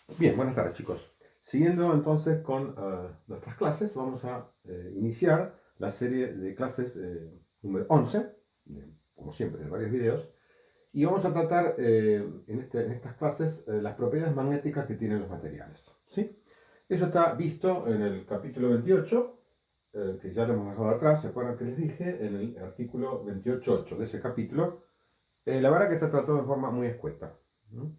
Bien, buenas tardes chicos. Siguiendo entonces con nuestras clases, vamos a iniciar la serie de clases número 11, como siempre, de varios videos, y vamos a tratar en estas clases las propiedades magnéticas que tienen los materiales. ¿Sí? Eso está visto en el capítulo 28, que ya lo hemos dejado atrás, ¿se acuerdan que les dije? En el artículo 28.8 de ese capítulo. La verdad que está tratado de forma muy escueta. ¿No?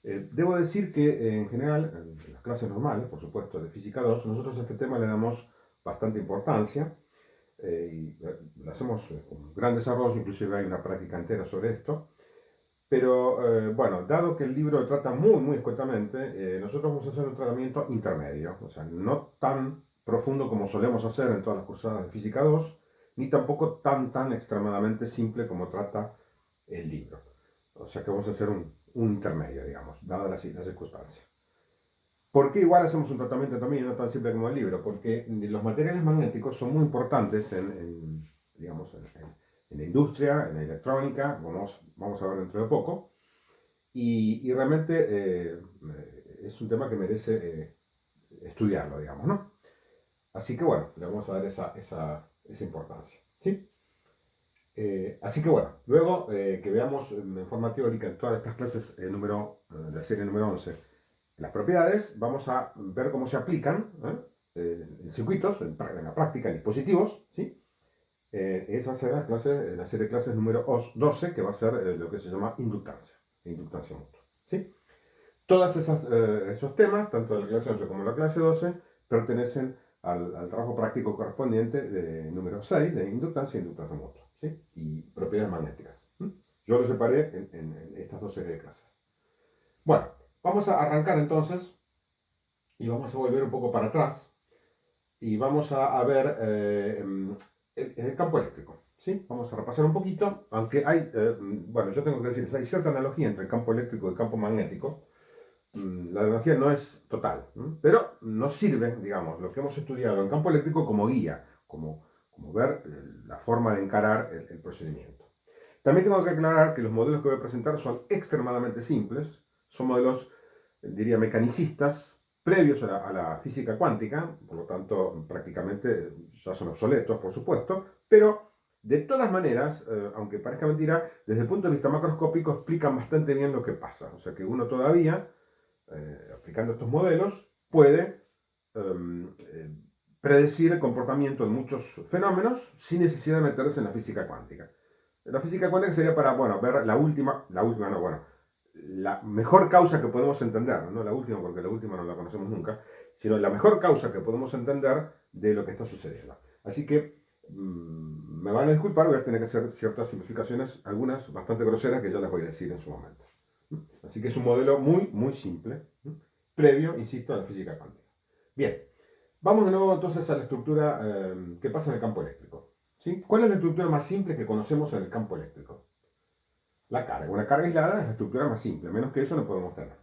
Debo decir que en general, en las clases normales, por supuesto, de Física 2, nosotros a este tema le damos bastante importancia y lo hacemos con gran desarrollo, inclusive hay una práctica entera sobre esto. Pero bueno, dado que el libro trata muy escuetamente, nosotros vamos a hacer un tratamiento intermedio, o sea, no tan profundo como solemos hacer en todas las cursadas de Física 2, ni tampoco tan extremadamente simple como trata el libro. O sea que vamos a hacer un intermedio, digamos, dadas las circunstancias. ¿Por qué igual hacemos un tratamiento también no tan simple como el libro? Porque los materiales magnéticos son muy importantes digamos, en la industria, en la electrónica, vamos a ver dentro de poco, y realmente es un tema que merece estudiarlo, digamos, ¿no? Así que bueno, le vamos a dar esa importancia, ¿sí? Así que bueno, luego que veamos en forma teórica en todas estas clases de la serie número 11 las propiedades, vamos a ver cómo se aplican en circuitos, en la práctica, en dispositivos, ¿sí? Esa va a ser la serie de clases número 12, que va a ser lo que se llama inductancia mutua, ¿sí? Todos esos temas, tanto de la clase 11 como de la clase 12, pertenecen al trabajo práctico correspondiente de número 6, de inductancia e inductancia mutua, ¿sí? Y propiedades magnéticas. ¿Sí? Yo lo separé en estas dos series de clases. Bueno, vamos a arrancar entonces y vamos a volver un poco para atrás y vamos a ver el campo eléctrico. ¿Sí? Vamos a repasar un poquito, aunque hay, bueno, yo tengo que decirles, hay cierta analogía entre el campo eléctrico y el campo magnético. La analogía no es total, ¿no? Pero nos sirve, digamos, lo que hemos estudiado en campo eléctrico como guía, como ver la forma de encarar el procedimiento. También tengo que aclarar que los modelos que voy a presentar son extremadamente simples, son modelos, diría, mecanicistas, previos a la física cuántica, por lo tanto, prácticamente ya son obsoletos, por supuesto, pero de todas maneras, aunque parezca mentira, desde el punto de vista macroscópico explican bastante bien lo que pasa. O sea que uno todavía aplicando estos modelos, puede eh, predecir el comportamiento de muchos fenómenos sin necesidad de meterse en la física cuántica. La física cuántica sería para, bueno, ver la última no, bueno, la mejor causa que podemos entender, no la última porque la última no la conocemos nunca, sino la mejor causa que podemos entender de lo que está sucediendo. Así que me van a disculpar, voy a tener que hacer ciertas simplificaciones, algunas bastante groseras que ya les voy a decir en su momento. Así que es un modelo muy simple, previo, insisto, a la física cuántica. Bien, vamos de nuevo entonces a la estructura que pasa en el campo eléctrico. ¿Sí? ¿Cuál es la estructura más simple que conocemos en el campo eléctrico? La carga. Una carga aislada es la estructura más simple, menos que eso no podemos tener.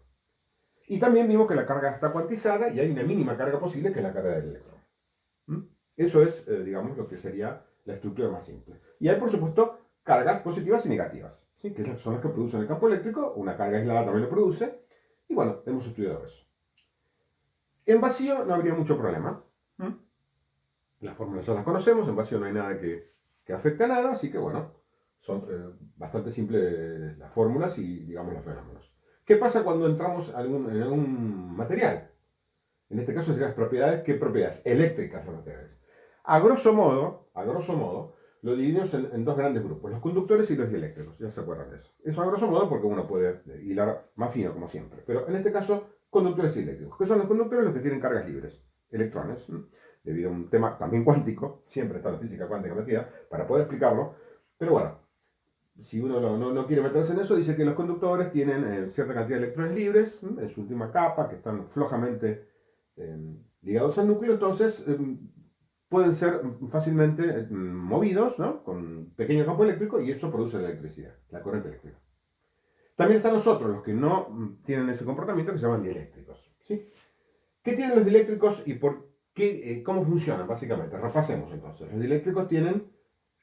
Y también vimos que la carga está cuantizada y hay una mínima carga posible que es la carga del electrón. ¿Mm? Eso es, digamos, lo que sería la estructura más simple. Y hay, por supuesto, cargas positivas y negativas, ¿sí? Que son las que producen el campo eléctrico. Una carga aislada también lo produce. Y bueno, hemos estudiado eso. En vacío no habría mucho problema. ¿Mm? Las fórmulas ya las conocemos, en vacío no hay nada que afecte a nada, así que bueno, son bastante simples las fórmulas y digamos los fenómenos. ¿Qué pasa cuando entramos en algún material? En este caso serían las propiedades, ¿qué propiedades? Eléctricas los materiales. A grosso modo, lo dividimos en dos grandes grupos, los conductores y los dieléctricos, ya se acuerdan de eso. Eso a grosso modo porque uno puede hilar más fino como siempre, pero en este caso, conductores y eléctricos. ¿Qué son los conductores? Los que tienen cargas libres, electrones, debido a un tema también cuántico, siempre está la física cuántica metida, para poder explicarlo, pero bueno, si uno no quiere meterse en eso, dice que los conductores tienen cierta cantidad de electrones libres en su última capa, que están flojamente ligados al núcleo, entonces pueden ser fácilmente movidos, ¿no? Con pequeño campo eléctrico y eso produce la electricidad, la corriente eléctrica. También están los otros, los que no tienen ese comportamiento, que se llaman dieléctricos. ¿Sí? ¿Qué tienen los dieléctricos y por qué, cómo funcionan, básicamente? Repasemos entonces. Los dieléctricos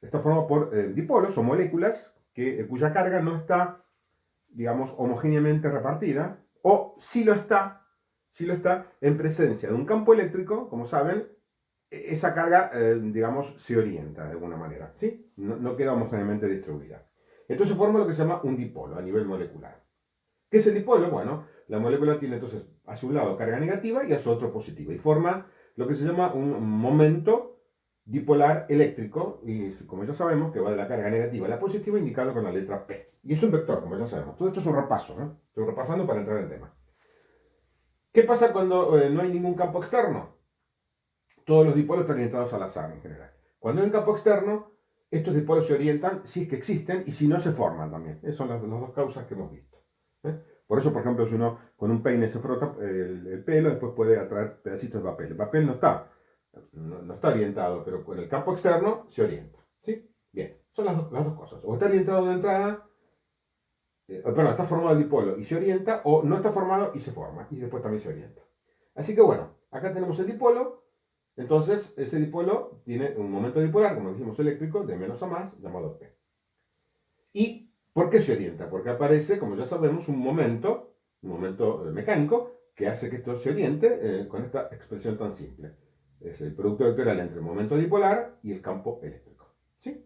está formado por dipolos o moléculas cuya carga no está, digamos, homogéneamente repartida, o si lo está, si lo está en presencia de un campo eléctrico, como saben, esa carga, digamos, se orienta de alguna manera, ¿sí? No queda homogéneamente distribuida. Entonces forma lo que se llama un dipolo a nivel molecular. ¿Qué es el dipolo? Bueno, la molécula tiene entonces a su lado carga negativa y a su otro positiva y forma lo que se llama un momento dipolar eléctrico y como ya sabemos que va de la carga negativa a la positiva indicado con la letra P. Y es un vector, como ya sabemos. Todo esto es un repaso, ¿no? Estoy repasando para entrar en tema. ¿Qué pasa cuando no hay ningún campo externo? Todos los dipolos están orientados al azar en general. Cuando hay un campo externo, estos dipolos se orientan si es que existen y si no se forman también. Esas son las dos causas que hemos visto. Por eso, por ejemplo, si uno con un peine se frota el pelo, después puede atraer pedacitos de papel. El papel no está orientado, pero con el campo externo se orienta. ¿Sí? Bien, son las dos cosas. O está orientado de entrada, perdón, está formado el dipolo y se orienta, o no está formado y se forma, y después también se orienta. Así que bueno, acá tenemos el dipolo. Entonces, ese dipolo tiene un momento dipolar, como decimos eléctrico, de menos a más, llamado P. ¿Y por qué se orienta? Porque aparece, como ya sabemos, un momento mecánico, que hace que esto se oriente con esta expresión tan simple. Es el producto vectorial entre el momento dipolar y el campo eléctrico. ¿Sí?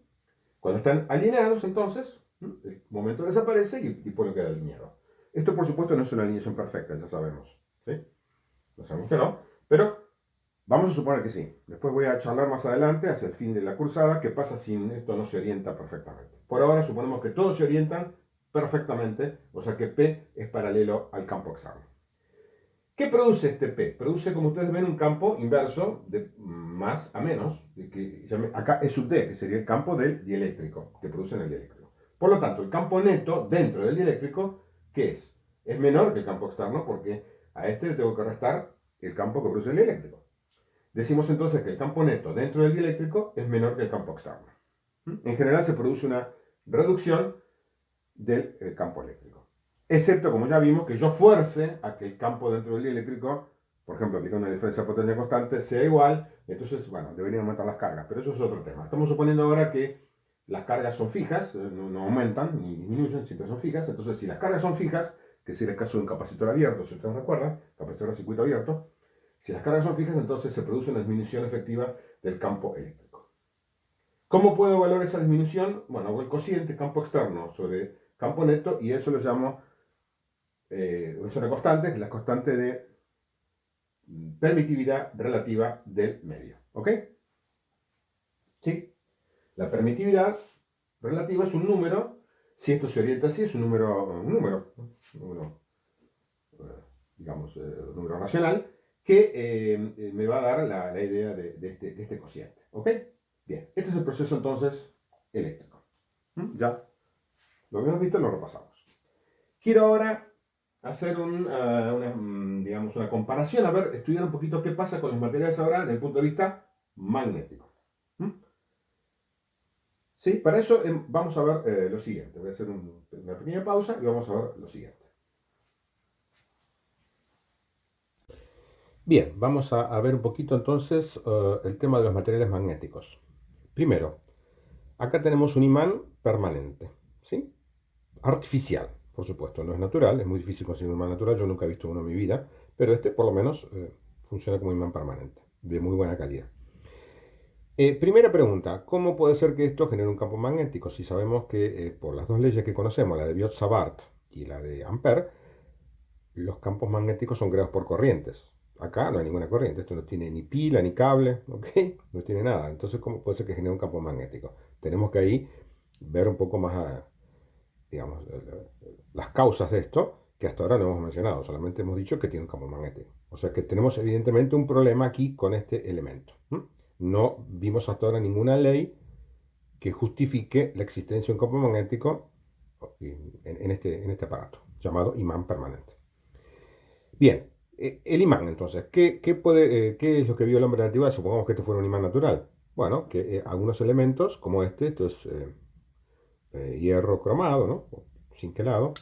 Cuando están alineados, entonces, el momento desaparece y el dipolo queda alineado. Esto, por supuesto, no es una alineación perfecta, ya sabemos. ¿Sí? No sabemos que no, pero vamos a suponer que sí. Después voy a charlar más adelante, hacia el fin de la cursada, qué pasa si esto no se orienta perfectamente. Por ahora suponemos que todos se orientan perfectamente, o sea que P es paralelo al campo externo. ¿Qué produce este P? Produce, como ustedes ven, un campo inverso de más a menos, que acá es sub D, que sería el campo del dieléctrico, que produce en el dieléctrico. Por lo tanto, el campo neto dentro del dieléctrico, ¿qué es? Es menor que el campo externo porque a este le tengo que restar el campo que produce el dieléctrico. Decimos entonces que el campo neto dentro del dieléctrico es menor que el campo externo. En general se produce una reducción del campo eléctrico. Excepto, como ya vimos, que yo fuerce a que el campo dentro del dieléctrico, por ejemplo, aplicando una diferencia de potencia constante, sea igual, entonces, bueno, deberían aumentar las cargas, pero eso es otro tema. Estamos suponiendo ahora que las cargas son fijas, no aumentan ni disminuyen, siempre son fijas, entonces si las cargas son fijas, que es el caso de un capacitor abierto, si ustedes recuerdan, capacitor de circuito abierto, si las cargas son fijas, entonces se produce una disminución efectiva del campo eléctrico. ¿Cómo puedo evaluar esa disminución? Bueno, hago el cociente campo externo sobre campo neto y eso lo llamo, es una constante, que es la constante de permitividad relativa del medio. ¿Ok? ¿Sí? La permitividad relativa es un número, si esto se orienta así, es un número digamos, un número racional, que me va a dar la idea de este cociente. ¿Ok? Bien, este es el proceso entonces eléctrico. Ya lo habíamos visto, lo repasamos. Quiero ahora hacer digamos, una comparación, a ver, estudiar un poquito qué pasa con los materiales ahora desde el punto de vista magnético. Sí, para eso vamos a ver lo siguiente. Voy a hacer una pequeña pausa y vamos a ver lo siguiente. Bien, vamos a ver un poquito entonces el tema de los materiales magnéticos. Primero, acá tenemos un imán permanente, ¿sí? Artificial, por supuesto, no es natural, es muy difícil conseguir un imán natural, yo nunca he visto uno en mi vida, pero este por lo menos funciona como imán permanente, de muy buena calidad. Primera pregunta, ¿cómo puede ser que esto genere un campo magnético? Si sabemos que por las dos leyes que conocemos, la de Biot-Savart y la de Ampère, los campos magnéticos son creados por corrientes. Acá no hay ninguna corriente, esto no tiene ni pila ni cable, ¿ok? No tiene nada. Entonces, ¿cómo puede ser que genere un campo magnético? Tenemos que ahí ver un poco más, digamos, las causas de esto, que hasta ahora no hemos mencionado, solamente hemos dicho que tiene un campo magnético. O sea que tenemos evidentemente un problema aquí con este elemento. No vimos hasta ahora ninguna ley que justifique la existencia de un campo magnético en este aparato, llamado imán permanente. Bien, el imán entonces, ¿qué es lo que vio el hombre en la antigüedad? Supongamos que este fuera un imán natural. Bueno, que algunos elementos, como esto es hierro cromado, ¿no? Cinquelado,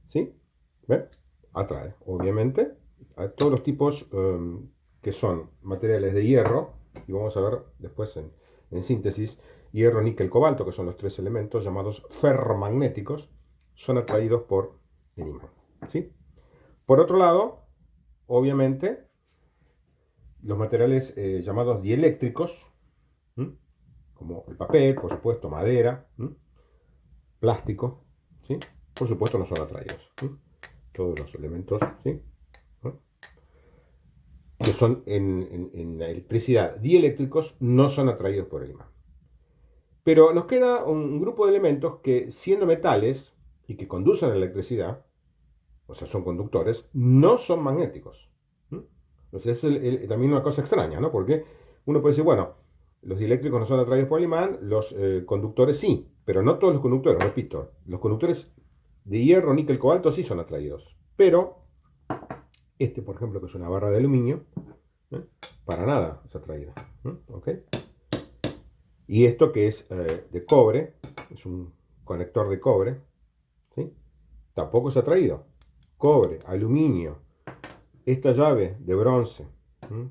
¿sí? ¿Ven? Atrae, obviamente, a todos los tipos que son materiales de hierro, y vamos a ver después en síntesis, hierro, níquel, cobalto, que son los tres elementos llamados ferromagnéticos, son atraídos por el imán, ¿sí? Por otro lado, obviamente, los materiales llamados dieléctricos, ¿m? Como el papel, por supuesto, madera, ¿m? Plástico, ¿sí? Por supuesto no son atraídos. ¿M? Todos los elementos, ¿sí? ¿no? Que son en la electricidad dieléctricos no son atraídos por el imán. Pero nos queda un grupo de elementos que, siendo metales y que conducen la electricidad, o sea, son conductores, no son magnéticos. ¿Mm? Entonces es también una cosa extraña, ¿no? Porque uno puede decir, bueno, los dieléctricos no son atraídos por el imán, los conductores sí, pero no todos los conductores, repito. Los conductores de hierro, níquel, cobalto sí son atraídos. Pero este, por ejemplo, que es una barra de aluminio, ¿eh? Para nada es atraído. ¿Ok? Y esto que es de cobre, es un conector de cobre, ¿sí? Tampoco es atraído. Cobre, aluminio, esta llave de bronce,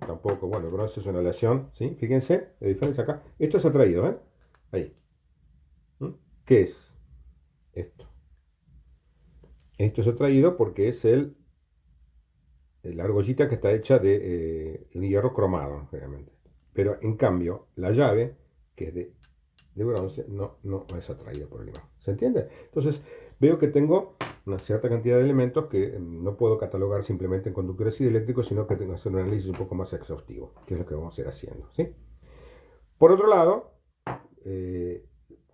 tampoco, bueno, el bronce es una aleación, ¿sí? Fíjense la diferencia acá. Esto es atraído, ¿eh? Ahí. ¿Qué es esto? Esto es atraído porque es la argollita que está hecha de un hierro cromado, realmente. Pero en cambio, la llave, que es de bronce, no es atraída por el imán. ¿Se entiende? Entonces, veo que tengo una cierta cantidad de elementos que no puedo catalogar simplemente en conductores dieléctricos, sino que tengo que hacer un análisis un poco más exhaustivo, que es lo que vamos a ir haciendo. ¿Sí? Por otro lado, eh,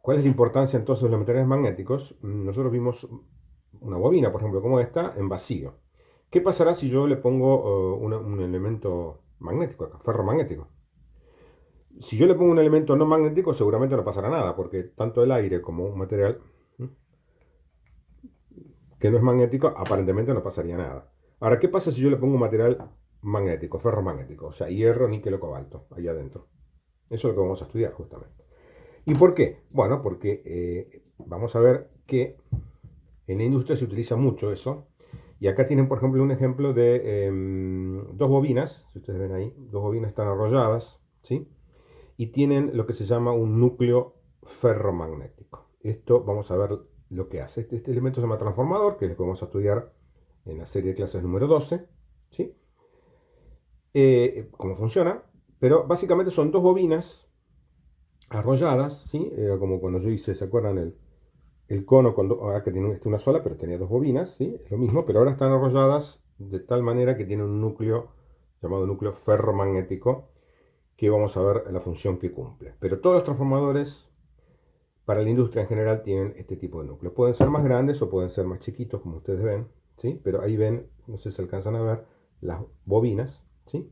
¿cuál es la importancia entonces de los materiales magnéticos? Nosotros vimos una bobina, por ejemplo, como esta, en vacío. ¿Qué pasará si yo le pongo un elemento magnético acá, ferromagnético? Si yo le pongo un elemento no magnético, seguramente no pasará nada, porque tanto el aire como un material que no es magnético, aparentemente no pasaría nada. Ahora, ¿qué pasa si yo le pongo un material magnético, ferromagnético? O sea, hierro, níquel o cobalto, ahí adentro. Eso es lo que vamos a estudiar justamente. ¿Y por qué? Bueno, porque vamos a ver que en la industria se utiliza mucho eso. Y acá tienen, por ejemplo, un ejemplo de dos bobinas, si ustedes ven ahí, dos bobinas están enrolladas, ¿sí? Y tienen lo que se llama un núcleo ferromagnético. Esto vamos a ver lo que hace. Este elemento se llama transformador, que es lo que vamos a estudiar en la serie de clases número 12, ¿sí? Cómo funciona, pero básicamente son dos bobinas arrolladas, ¿sí? Como cuando yo hice, ¿se acuerdan? El cono, ahora que tiene una sola, pero tenía dos bobinas, ¿sí? Es lo mismo, pero ahora están arrolladas de tal manera que tiene un núcleo llamado núcleo ferromagnético, que vamos a ver la función que cumple. Pero todos los transformadores para la industria en general tienen este tipo de núcleos. Pueden ser más grandes o pueden ser más chiquitos, como ustedes ven, ¿sí? Pero ahí ven, no sé si alcanzan a ver, las bobinas, ¿sí?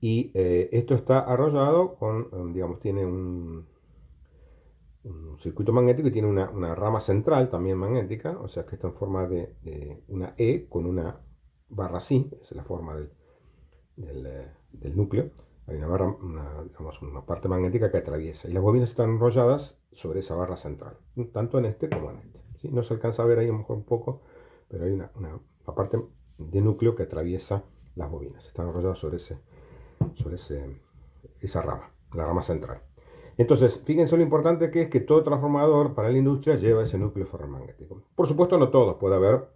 Y esto está arrollado con, digamos, tiene un circuito magnético y tiene una rama central también magnética, o sea que está en forma de una E con una barra así, esa es la forma del núcleo. Hay una barra, digamos, una parte magnética que atraviesa y las bobinas están enrolladas sobre esa barra central, tanto en este como en este. ¿Sí? No se alcanza a ver ahí a lo mejor un poco, pero hay una parte de núcleo que atraviesa las bobinas. Están enrolladas sobre esa rama, la rama central. Entonces, fíjense lo importante que es que todo transformador para la industria lleva ese núcleo ferromagnético. Por supuesto, no todos, puede haber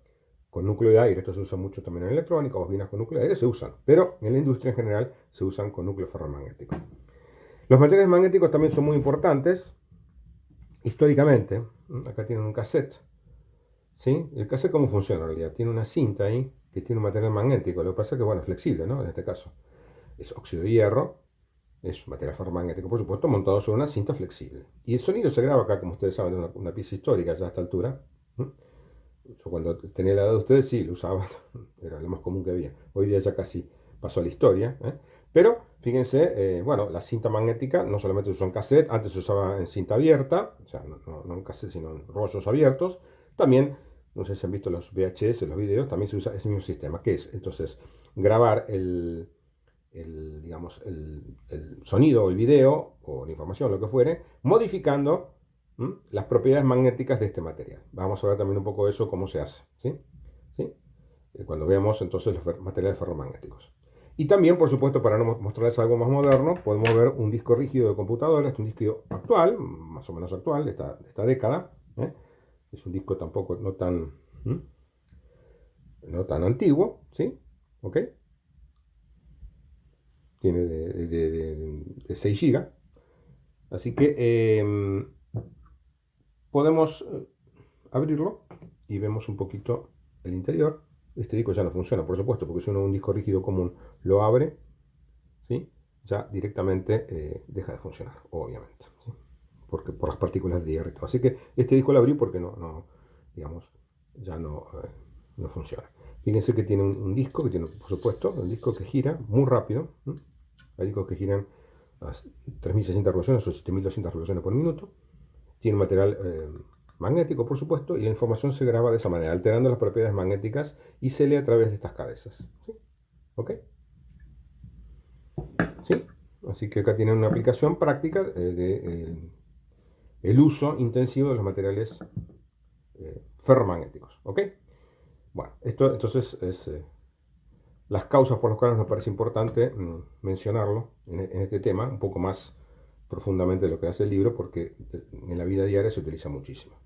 con núcleo de aire, esto se usa mucho también en electrónica, bobinas con núcleo de aire se usan, pero en la industria en general se usan con núcleo ferromagnético. Los materiales magnéticos también son muy importantes históricamente. Acá tienen un cassette, ¿sí? ¿El cassette cómo funciona en realidad? Tiene una cinta ahí que tiene un material magnético, lo que pasa es que, bueno, es flexible, ¿no? En este caso es óxido de hierro, es material ferromagnético, por supuesto, montado sobre una cinta flexible. Y el sonido se graba acá, como ustedes saben, en una pieza histórica ya a esta altura. Yo cuando tenía la edad de ustedes, sí, lo usaba, era lo más común que había. Hoy día ya casi pasó a la historia. Pero, fíjense, bueno, la cinta magnética no solamente se usa en cassette, antes se usaba en cinta abierta, o sea, no en cassette, sino en rollos abiertos. También, no sé si han visto los VHS, los videos, también se usa ese mismo sistema, que es, entonces, grabar digamos, el sonido o el video o la información, lo que fuere, modificando las propiedades magnéticas de este material. Vamos a ver también un poco eso, cómo se hace, ¿sí? ¿Sí? Cuando veamos entonces los materiales ferromagnéticos. Y también, por supuesto, para no mostrarles algo más moderno, podemos ver un disco rígido de computadora, este es un disco actual, más o menos actual, de esta década. Es un disco tampoco no tan antiguo, ¿sí? ¿Ok? tiene de 6 GB. Así que podemos abrirlo y vemos un poquito el interior. Este disco ya no funciona, por supuesto, porque si uno un disco rígido común lo abre, ¿sí? Ya directamente deja de funcionar, obviamente, ¿sí? Porque por las partículas de hierro y todo. Así que este disco lo abrí porque digamos, ya no funciona. Fíjense que tiene un disco, que tiene, por supuesto, un disco que gira muy rápido. Hay discos que giran a 3600 revoluciones o 7200 revoluciones por minuto. Tiene material magnético, por supuesto, y la información se graba de esa manera, alterando las propiedades magnéticas y se lee a través de estas cabezas. ¿Sí? ¿Ok? ¿Sí? Así que acá tienen una aplicación práctica de el uso intensivo de los materiales ferromagnéticos. ¿Ok? Bueno, esto entonces es las causas por las cuales nos parece importante mencionarlo en este tema, un poco más profundamente de lo que hace el libro, porque en la vida diaria se utiliza muchísimo.